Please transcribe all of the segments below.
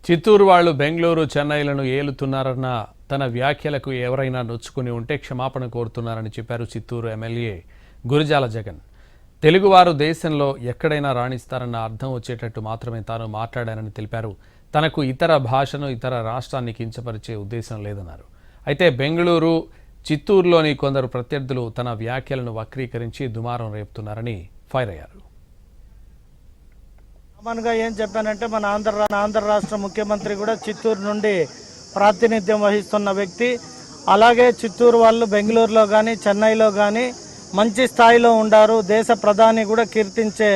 చిత్తూరు వాళ్ళు బెంగళూరు చెన్నైలను ఏలుతున్నారన్న తన వ్యాఖ్యలకు ఎవరైనా నొచ్చుకుని ఉంటే క్షమాపణ కోరుతున్నారని చెప్పారు చిత్తూరు ఎమ్మెల్యే గురజాల జగన్. తెలుగువారు దేశంలో ఎక్కడైనా రాణిస్తారన్న అర్థం వచ్చేటట్టు మాత్రమే తాను మాట్లాడానని తెలిపారు. తనకు ఇతర భాషను ఇతర రాష్ట్రాన్ని కించపరిచే ఉద్దేశం లేదన్నారు. అయితే బెంగళూరు చిత్తూరులోని కొందరు ప్రత్యర్థులు తన వ్యాఖ్యలను వక్రీకరించి దుమారం రేపుతున్నారని ఫైర్ అయ్యారు. కామన్గా ఏం చెప్పానంటే మన ఆంధ్ర రాష్ట్ర ముఖ్యమంత్రి కూడా చిత్తూరు నుండి ప్రాతినిధ్యం వహిస్తున్న వ్యక్తి. అలాగే చిత్తూరు వాళ్ళు బెంగళూరులో కానీ చెన్నైలో కానీ మంచి స్థాయిలో ఉండారు. దేశ ప్రధాని కూడా కీర్తించే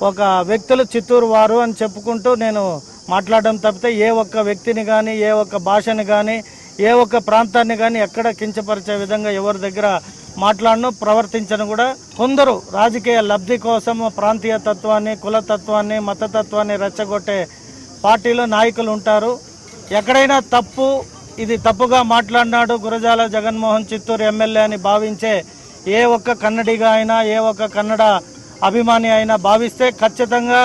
ఒక వ్యక్తులు చిత్తూరు వారు అని చెప్పుకుంటూ నేను మాట్లాడడం తప్పితే ఏ ఒక్క వ్యక్తిని కానీ ఏ ఒక్క భాషని కానీ ఏ ఒక్క ప్రాంతాన్ని కానీ ఎక్కడ కించపరిచే విధంగా ఎవరి దగ్గర మాట్లాడను ప్రవర్తించను కూడా. కొందరు రాజకీయ లబ్ధి కోసం ప్రాంతీయ తత్వాన్ని కులతత్వాన్ని మతతత్వాన్ని రెచ్చగొట్టే పార్టీలో నాయకులు ఉంటారు. ఎక్కడైనా తప్పు ఇది తప్పుగా మాట్లాడినాడు గురజాల జగన్మోహన్ చిత్తూరు ఎమ్మెల్యే అని భావించే ఏ ఒక్క కన్నడిగా అయినా ఏ ఒక్క కన్నడ అభిమాని అయినా భావిస్తే ఖచ్చితంగా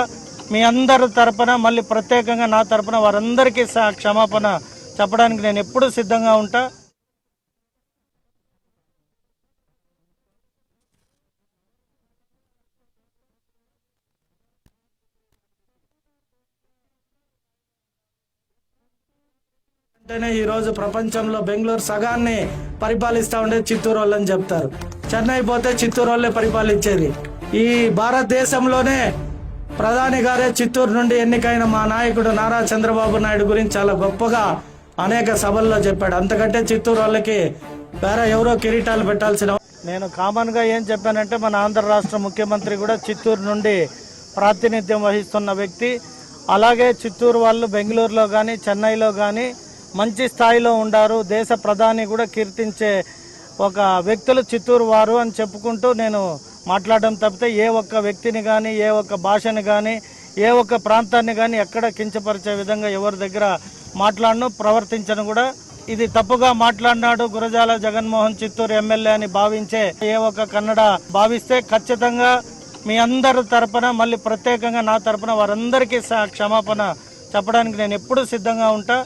మీ అందరి తరపున మళ్ళీ ప్రత్యేకంగా నా తరపున వారందరికీ క్షమాపణ చెప్పడానికి నేను ఎప్పుడూ సిద్ధంగా ఉంటా. అంటేనే ఈరోజు ప్రపంచంలో బెంగళూరు సగాన్ని పరిపాలిస్తూ ఉండేది చిత్తూరు వాళ్ళని చెప్తారు. చెన్నై పోతే చిత్తూరు వాళ్ళే పరిపాలించేది. ఈ భారతదేశంలోనే ప్రధాని గారే చిత్తూరు నుండి ఎన్నికైన మా నాయకుడు నారా చంద్రబాబు నాయుడు గురించి చాలా గొప్పగా అనేక సభల్లో చెప్పాడు. అంతకంటే చిత్తూరు వాళ్ళకి వేరే ఎవరో కిరీటాలు పెట్టాల్సిన. నేను కామన్గా ఏం చెప్పానంటే మన ఆంధ్ర రాష్ట్ర ముఖ్యమంత్రి కూడా చిత్తూరు నుండి ప్రాతినిధ్యం వహిస్తున్న వ్యక్తి. అలాగే చిత్తూరు వాళ్ళు బెంగళూరులో కానీ చెన్నైలో కానీ మంచి స్థాయిలో ఉండారు. దేశ ప్రధాని కూడా కీర్తించే ఒక వ్యక్తులు చిత్తూరు వారు అని చెప్పుకుంటూ నేను మాట్లాడడం తప్పితే ఏ ఒక్క వ్యక్తిని కానీ ఏ ఒక్క భాషని కానీ ఏ ఒక్క ప్రాంతాన్ని కానీ ఎక్కడ కించపరిచే విధంగా ఎవరి దగ్గర మాట్లాడను ప్రవర్తించను కూడా. ఇది తప్పుగా మాట్లాడినాడు గురజాల జగన్మోహన్ చిత్తూరు ఎమ్మెల్యే అని భావించే ఏ ఒక్క కన్నడ భావిస్తే ఖచ్చితంగా మీ అందరి తరపున మళ్ళీ ప్రత్యేకంగా నా తరపున వారందరికీ క్షమాపణ చెప్పడానికి నేను ఎప్పుడూ సిద్ధంగా ఉంటా.